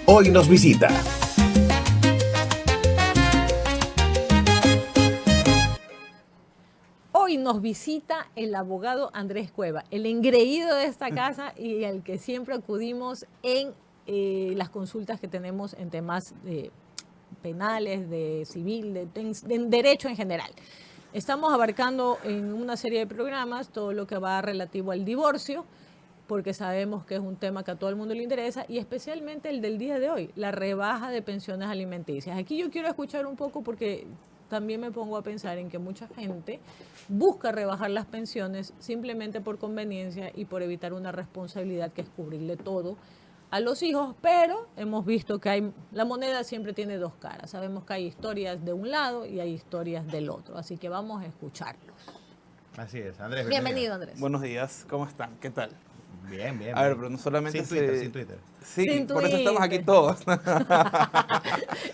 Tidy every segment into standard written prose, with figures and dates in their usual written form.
hoy nos visita. Hoy nos visita el abogado Andrés Cueva, el engreído de esta casa y al que siempre acudimos en las consultas que tenemos en temas penales, de civil, de derecho en general. Estamos abarcando en una serie de programas todo lo que va relativo al divorcio, porque sabemos que es un tema que a todo el mundo le interesa, y especialmente el del día de hoy, la rebaja de pensiones alimenticias. Aquí yo quiero escuchar un poco porque también me pongo a pensar en que mucha gente busca rebajar las pensiones simplemente por conveniencia y por evitar una responsabilidad que es cubrirle todo a los hijos, pero hemos visto que la moneda siempre tiene dos caras. Sabemos que hay historias de un lado y hay historias del otro, así que vamos a escucharlos. Así es, Andrés. Bienvenido, Andrés. Buenos días, ¿cómo están? ¿Qué tal? Bien, bien. A ver, bien. pero no solamente sin Twitter. Sí, Sin por eso Twitter. estamos aquí todos.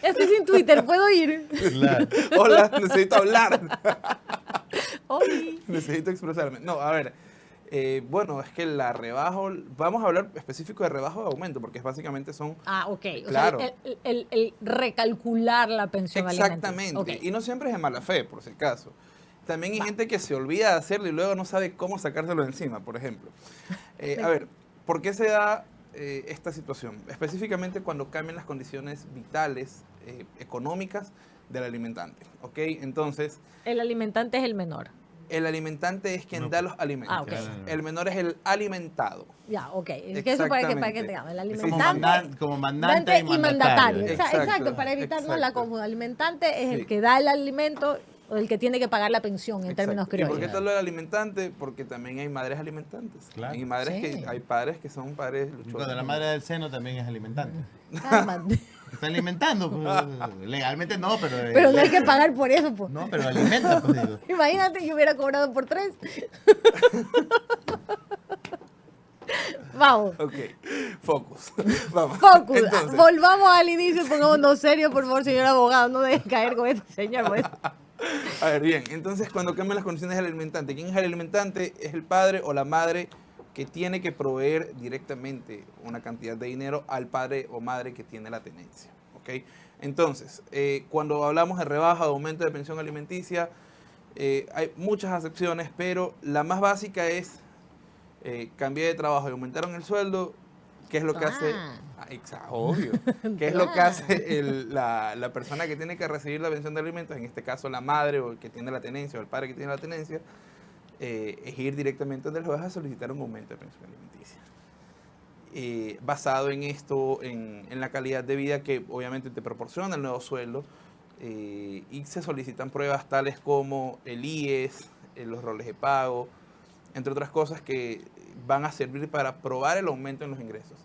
Estoy sin Twitter, ¿puedo ir? Claro. Hola, necesito hablar. Hoy. Necesito expresarme. No, a ver, bueno, es que la rebaja, vamos a hablar específico de rebaja o de aumento, porque básicamente son... Ah, ok. Claro. O sea, el recalcular la pensión alimenticia. Exactamente. Okay. Y no siempre es de mala fe, por si acaso. También hay gente que se olvida de hacerlo y luego no sabe cómo sacárselo de encima, por ejemplo. A ver, ¿por qué se da esta situación? Específicamente cuando cambian las condiciones vitales, económicas del alimentante. ¿Ok? Entonces... El alimentante es el menor. El alimentante es quien da los alimentos. Ah, okay. El menor es el alimentado. Ya, ok. Es que eso para que tengamos. El alimentante Como mandante y mandatario. Exacto, para evitarnos la confusión. El alimentante es el que da el alimento o el que tiene que pagar la pensión en términos ¿Y criollos. por qué tal lo del alimentante? Porque también hay madres alimentantes. Claro. Hay madres Sí. hay padres que son padres luchones. Cuando la madre del seno también es alimentante. Cálmate. Está alimentando. Pues, legalmente no, pero... Pero no hay que pagar por eso, pues. No, pero alimenta, pues digo. Imagínate que hubiera cobrado por 3. Vamos. Ok, focus. Vamos. Focus. Entonces, Volvamos al inicio y pongámonos serios, por favor, señor abogado. No deje caer con este señor. Pues. a ver, bien. Entonces, cuando cambian las condiciones del alimentante, ¿quién es el alimentante? Es el padre o la madre que tiene que proveer directamente una cantidad de dinero al padre o madre que tiene la tenencia. ¿Ok? Entonces, cuando hablamos de rebaja o aumento de pensión alimenticia, hay muchas acepciones, pero la más básica es cambié de trabajo y aumentaron el sueldo. ¿Qué es lo que hace? Obvio. ¿Qué es lo que hace la persona que tiene que recibir la pensión de alimentos? En este caso, la madre o el que tiene la tenencia o el padre que tiene la tenencia. Es ir directamente donde el juez a solicitar un aumento de pensión alimenticia. Basado en esto, en la calidad de vida que obviamente te proporciona el nuevo sueldo, y se solicitan pruebas tales como el IES, los roles de pago, entre otras cosas que van a servir para probar el aumento en los ingresos.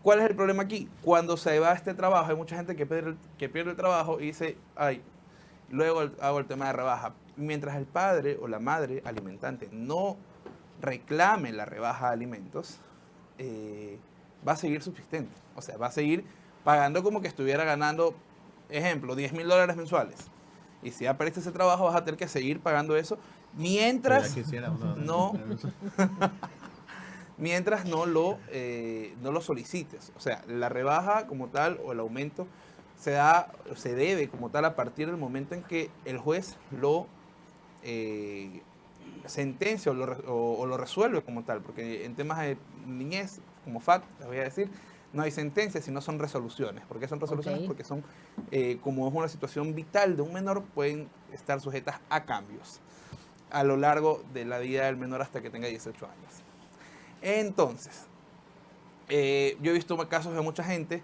¿Cuál es el problema aquí? Cuando se va a este trabajo, hay mucha gente que pierde el trabajo y dice, ay, luego hago el tema de rebaja. Mientras el padre o la madre alimentante no reclame la rebaja de alimentos, va a seguir subsistente. O sea, va a seguir pagando como que estuviera ganando, ejemplo, $10,000 mensuales. Y si ya perdiste ese trabajo, vas a tener que seguir pagando eso mientras mientras no lo solicites. O sea, la rebaja como tal o el aumento se debe como tal a partir del momento en que el juez lo sentencia o lo resuelve como tal, porque en temas de niñez, como FAT, les voy a decir, no hay sentencias, sino son resoluciones. ¿Por qué son resoluciones? Okay. Porque son, como es una situación vital de un menor, pueden estar sujetas a cambios a lo largo de la vida del menor hasta que tenga 18 años. Entonces, yo he visto casos de mucha gente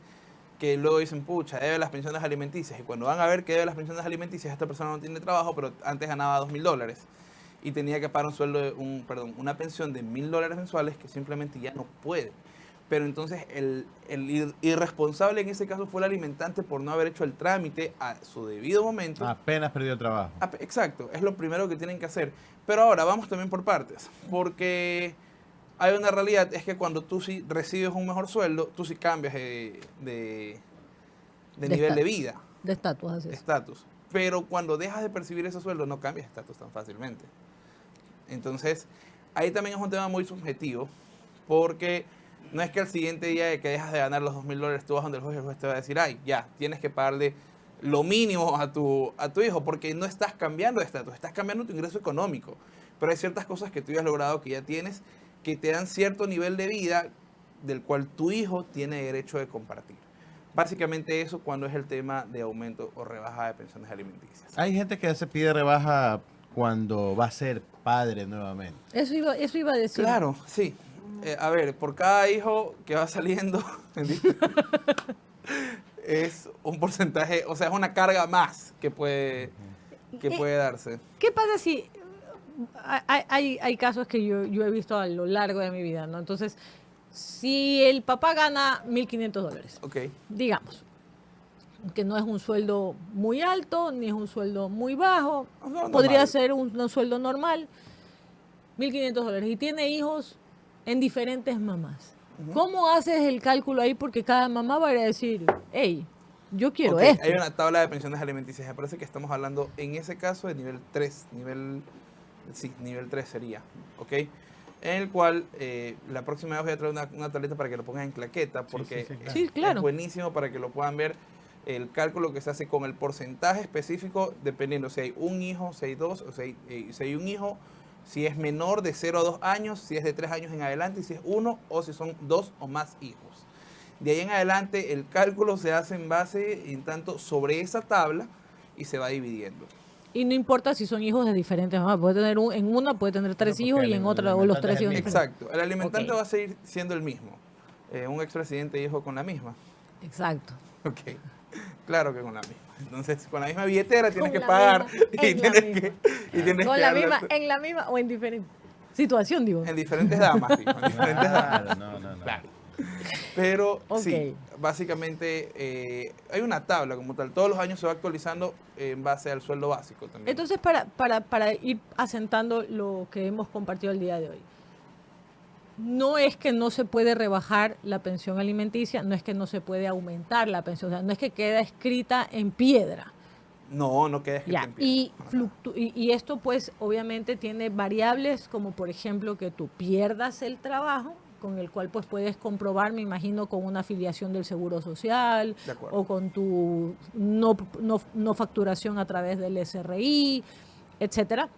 que luego dicen, pucha, debe las pensiones alimenticias. Y cuando van a ver que debe las pensiones alimenticias, esta persona no tiene trabajo, pero antes ganaba $2,000 y tenía que pagar una pensión de $1,000 mensuales que simplemente ya no puede. Pero entonces el irresponsable en ese caso fue el alimentante por no haber hecho el trámite a su debido momento. Apenas perdió el trabajo. Exacto, es lo primero que tienen que hacer. Pero ahora vamos también por partes, porque hay una realidad, es que cuando tú sí recibes un mejor sueldo, tú sí cambias de nivel de vida. De estatus, así es. Estatus. Pero cuando dejas de percibir ese sueldo, no cambias de estatus tan fácilmente. Entonces, ahí también es un tema muy subjetivo, porque No es que al siguiente día de que dejas de ganar los $2,000, tú vas donde el juez te va a decir, ay, ya, tienes que pagarle lo mínimo a tu hijo, porque no estás cambiando de estatus, estás cambiando tu ingreso económico. Pero hay ciertas cosas que tú ya has logrado, que ya tienes, que te dan cierto nivel de vida del cual tu hijo tiene derecho de compartir. Básicamente eso cuando es el tema de aumento o rebaja de pensiones alimenticias. Hay gente que se pide rebaja cuando va a ser padre nuevamente. Eso iba a decir. Claro, sí. A ver, por cada hijo que va saliendo, es un porcentaje, o sea, es una carga más que puede darse. ¿Qué pasa si hay casos que yo he visto a lo largo de mi vida, ¿no? Entonces, si el papá gana $1,500, Ok, digamos, que no es un sueldo muy alto ni es un sueldo muy bajo, No, podría normal. ser un sueldo normal, $1,500, y tiene hijos en diferentes mamás. ¿Cómo haces el cálculo ahí? Porque cada mamá va a ir a decir, hey, yo quiero ok, esto. hay una tabla de pensiones alimenticias. Me parece que estamos hablando en ese caso de nivel 3. Nivel 3 sería. ¿Ok? En el cual la próxima vez voy a traer una tableta para que lo pongan en claqueta, porque sí, claro. Sí, claro. es buenísimo para que lo puedan ver. El cálculo que se hace con el porcentaje específico, dependiendo si hay un hijo, si hay dos, o si hay un hijo, si es menor de 0 a 2 años, si es de 3 años en adelante, y si es uno, o si son 2 o más hijos. De ahí en adelante, el cálculo se hace en base, en tanto, sobre esa tabla y se va dividiendo. Y no importa si son hijos de diferentes mamás. Puede tener en una puede tener 3 porque hijos y el en otra o los alimentante 3 es el hijos mismo. diferentes. Exacto. El alimentante Ok. va a seguir siendo el mismo. Un expresidente hijo con la misma. Exacto. Ok. Claro que con la misma. Entonces, con la misma billetera tienes Con que la pagar misma, y en la tienes misma. que, y tienes Con que la darle misma, en la misma o en diferente situación, digo. en diferentes damas, fijo, en diferentes damas. Claro, no. Claro. Pero sí, Ok. básicamente hay una tabla como tal. Todos los años se va actualizando en base al sueldo básico también. Entonces, para ir asentando lo que hemos compartido el día de hoy, no es que no se puede rebajar la pensión alimenticia, no es que no se puede aumentar la pensión, o sea, no es que queda escrita en piedra. No queda escrito Ya, en pie. y, Para nada. y esto pues obviamente tiene variables como por ejemplo que tú pierdas el trabajo, con el cual pues puedes comprobar, me imagino, con una afiliación del Seguro Social De acuerdo. o con tu no facturación a través del SRI, etcétera.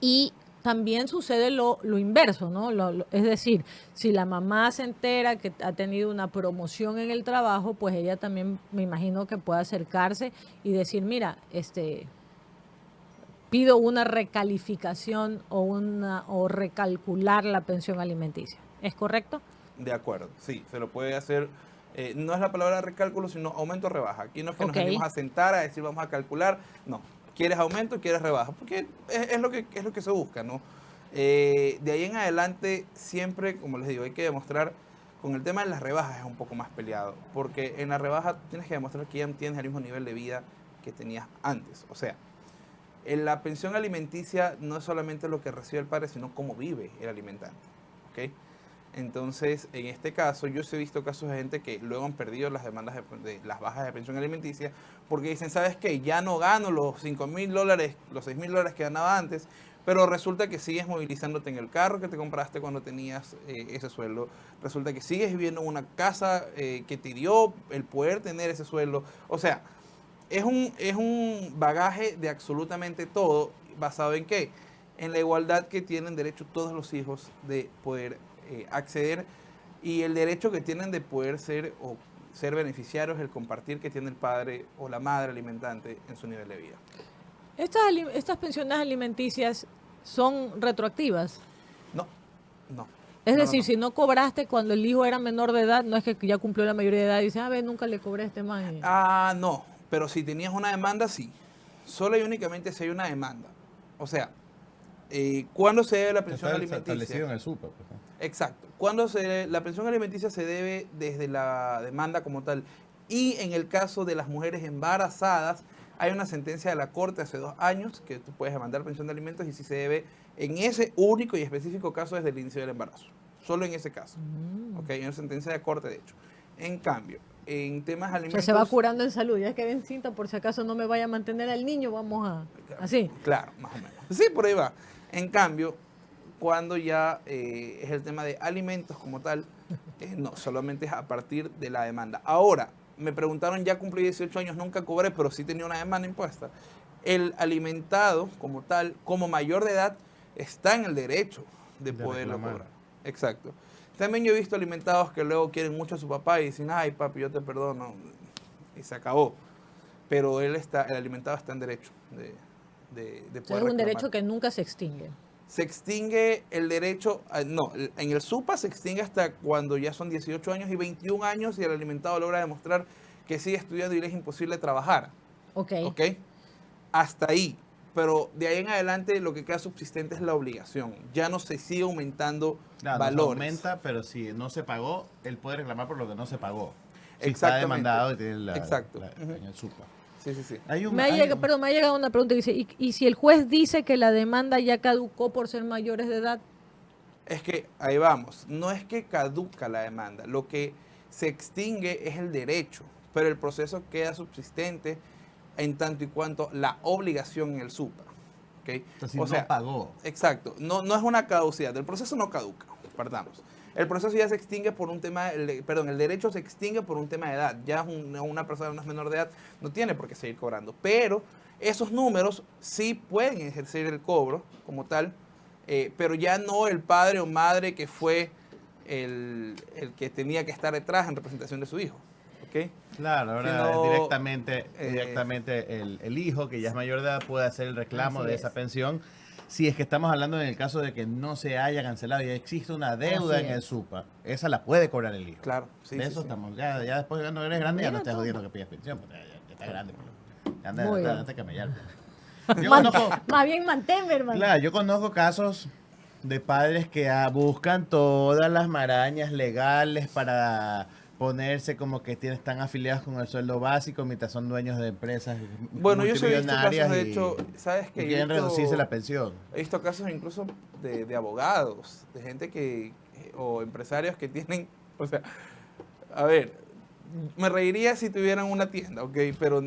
Y también sucede lo inverso, ¿no? Es decir, si la mamá se entera que ha tenido una promoción en el trabajo, pues ella también me imagino que puede acercarse y decir, mira, pido una recalificación o recalcular la pensión alimenticia. ¿Es correcto? De acuerdo, sí, se lo puede hacer. No es la palabra recálculo, sino aumento o rebaja. Aquí no es que Ok. nos venimos a sentar a decir vamos a calcular. No, quieres aumento, quieres rebaja, porque es lo que se busca, ¿no? De ahí en adelante, siempre, como les digo, hay que demostrar, con el tema de las rebajas es un poco más peleado, porque en la rebaja tienes que demostrar que ya tienes el mismo nivel de vida que tenías antes. O sea, en la pensión alimenticia no es solamente lo que recibe el padre, sino cómo vive el alimentante, ¿ok? Entonces, en este caso, yo sí he visto casos de gente que luego han perdido las demandas de las bajas de pensión alimenticia porque dicen, ¿sabes qué? Ya no gano los $5,000, los $6,000 que ganaba antes, pero resulta que sigues movilizándote en el carro que te compraste cuando tenías ese sueldo. Resulta que sigues viviendo en una casa que te dio el poder tener ese sueldo. O sea, es un bagaje de absolutamente todo, basado en qué? En la igualdad que tienen derecho todos los hijos de poder acceder y el derecho que tienen de poder ser beneficiarios, el compartir que tiene el padre o la madre alimentante en su nivel de vida. Estas pensiones alimenticias son retroactivas. No. Es No, decir, no. si no cobraste cuando el hijo era menor de edad, no es que ya cumplió la mayoría de edad y dice, a ver, nunca le cobré a este man. No, pero si tenías una demanda, sí. Solo y únicamente si hay una demanda. O sea, ¿cuándo se debe la pensión Está alimenticia? establecido en el súper. Pues, ¿no? Exacto. La pensión alimenticia se debe desde la demanda como tal. Y en el caso de las mujeres embarazadas, hay una sentencia de la Corte hace 2 años que tú puedes demandar pensión de alimentos y si se debe en ese único y específico caso desde el inicio del embarazo. Solo en ese caso. ¿Ok? Hay una sentencia de Corte, de hecho. En cambio, en temas O alimentos... sea, se va curando en salud. Ya que ven cinta, por si acaso no me vaya a mantener al niño, vamos a... Así. Claro, más o menos. Sí, por ahí va. En cambio, cuando ya es el tema de alimentos como tal, No, solamente es a partir de la demanda. Ahora, me preguntaron, ya cumplí 18 años, nunca cobré, pero sí tenía una demanda impuesta. El alimentado, como tal, como mayor de edad, está en el derecho de poderlo reclamar. cobrar. Exacto. También yo he visto alimentados que luego quieren mucho a su papá y dicen, ay papi, yo te perdono, y se acabó. Pero el alimentado está en derecho de O sea, poder es un reclamar. derecho que nunca se extingue. Se extingue el derecho, no, en el SUPA se extingue hasta cuando ya son 18 años y 21 años y el alimentado logra demostrar que sigue estudiando y le es imposible trabajar. Ok. ¿Ok? Hasta ahí. Pero de ahí en adelante lo que queda subsistente es la obligación. Ya no se sigue aumentando Claro, valores. no se aumenta, pero si no se pagó, él puede reclamar por lo que no se pagó. Si está Exactamente. demandado y tiene Exacto. en el SUPA. Sí, sí, sí. Hay un, Me ha, hay llegado, un- perdón, me ha llegado una pregunta que dice, ¿y si el juez dice que la demanda ya caducó por ser mayores de edad? Es que ahí vamos. No es que caduca la demanda. Lo que se extingue es el derecho, pero el proceso queda subsistente en tanto y cuanto la obligación en el SUPA. ¿Ok? Entonces, si O no sea, pagó. exacto. No es una caducidad. El proceso no caduca. Partamos. El proceso ya se extingue por un tema, el derecho se extingue por un tema de edad. Ya una persona no es menor de edad, no tiene por qué seguir cobrando. Pero esos números sí pueden ejercer el cobro como tal, pero ya no el padre o madre que fue el que tenía que estar detrás en representación de su hijo. ¿Ok? Claro, ahora Sino, directamente el hijo, que ya es mayor de edad, puede hacer el reclamo Así de es. esa pensión. Si es que estamos hablando en el caso de que no se haya cancelado y existe una deuda Así en el es. SUPA, esa la puede cobrar el hijo. Claro, sí, De sí, eso sí. estamos. Ya después cuando eres grande ya no Mira estás tú. jodiendo que pides pensión, porque ya estás grande. Ya Muy bien. anda a camellar. Yo conozco, Más bien manténme, hermano. claro, yo conozco casos de padres que buscan todas las marañas legales para ponerse como que están afiliados con el sueldo básico mientras son dueños de empresas Bueno, yo sí he visto multimillonarias casos, de hecho, ¿sabes y qué? quieren reducirse la pensión. He visto casos incluso de abogados, de gente o empresarios que tienen, o sea, a ver, me reiría si tuvieran una tienda, ¿ok? Pero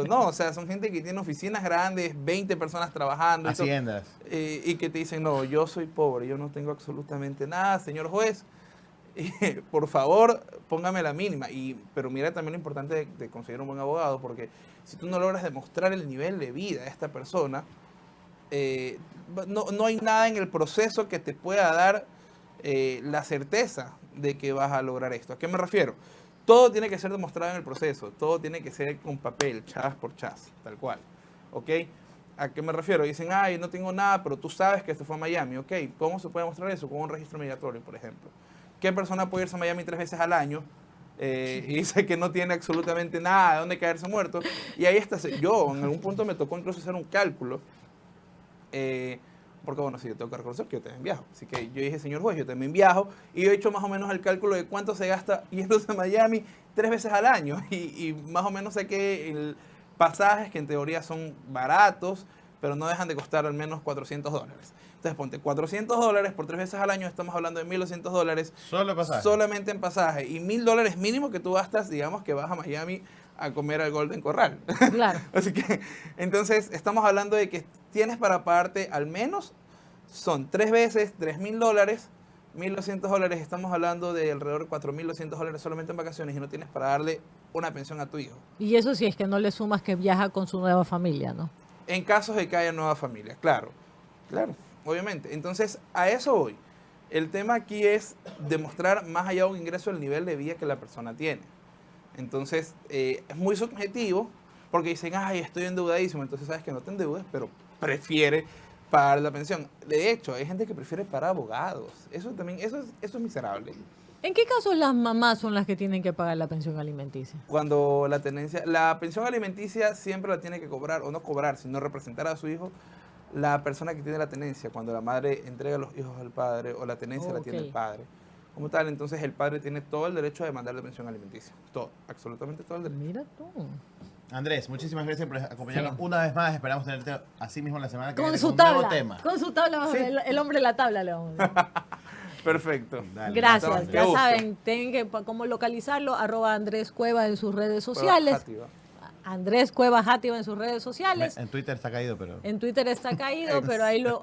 no, o sea, son gente que tiene oficinas grandes, 20 personas trabajando. Haciendas. Y que te dicen, no, yo soy pobre, yo no tengo absolutamente nada, señor juez, por favor, póngame la mínima. Pero mira también lo importante de conseguir un buen abogado, porque si tú no logras demostrar el nivel de vida de esta persona, no hay nada en el proceso que te pueda dar la certeza de que vas a lograr esto. ¿A qué me refiero? Todo tiene que ser demostrado en el proceso, todo tiene que ser con papel, chas por chas, tal cual. ¿Ok? ¿A qué me refiero? Dicen, ay, no tengo nada, pero tú sabes que esto fue a Miami. ¿Ok? ¿Cómo se puede mostrar eso? Con un registro migratorio, por ejemplo. ¿Qué persona puede irse a Miami 3 veces al año y dice que no tiene absolutamente nada de dónde caerse muerto? Y ahí está. Yo, en algún punto me tocó incluso hacer un cálculo. Porque bueno, sí, yo tengo que reconocer que yo también viajo. Así que yo dije, señor juez, yo también viajo. Y yo he hecho más o menos el cálculo de cuánto se gasta yéndose a Miami 3 veces al año. Y más o menos saqué el pasajes que en teoría son baratos, pero no dejan de costar al menos $400. Entonces ponte $400 por 3 veces al año, estamos hablando de $1.200 Solo pasaje. solamente en pasaje. Y $1.000 mínimo que tú gastas, digamos que vas a Miami a comer al Golden Corral. Claro. Así que, entonces, estamos hablando de que tienes para pagarte al menos, son 3 veces, $3.000, $1.200, estamos hablando de alrededor de $4.200 solamente en vacaciones y no tienes para darle una pensión a tu hijo. Y eso sí es que no le sumas que viaja con su nueva familia, ¿no? En casos de que haya nueva familia, claro, obviamente. Entonces, a eso voy. El tema aquí es demostrar más allá de un ingreso el nivel de vida que la persona tiene. Entonces, es muy subjetivo porque dicen, ay, estoy endeudadísimo. Entonces, sabes que no te endeudes, pero prefiere pagar la pensión. De hecho, hay gente que prefiere pagar abogados. Eso también, eso es miserable. ¿En qué casos las mamás son las que tienen que pagar la pensión alimenticia? Cuando la pensión alimenticia siempre la tiene que cobrar, o no cobrar, sino representar a su hijo, la persona que tiene la tenencia, cuando la madre entrega los hijos al padre o la tenencia la tiene el Ok. padre. Como tal, entonces el padre tiene todo el derecho de demandar la pensión alimenticia. Todo, absolutamente todo el derecho. Mira tú. Andrés, muchísimas gracias por acompañarnos una vez más. Esperamos tenerte así mismo la semana que Con viene su con un nuevo tabla. tema. Con su tabla, Sí. el hombre de la tabla le vamos a decir. Perfecto. Dale. Gracias. Qué Ya gusto. saben, tienen que cómo localizarlo, @Andrés Cueva en sus redes sociales. Activa. Andrés Cueva Játiva en sus redes sociales. En Twitter está caído, pero... En Twitter está caído, pero ahí lo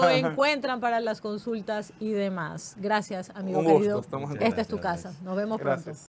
encuentran para las consultas y demás. Gracias, amigo Un gusto, querido. estamos en Esta es tu contacto. casa. Nos vemos Gracias. pronto.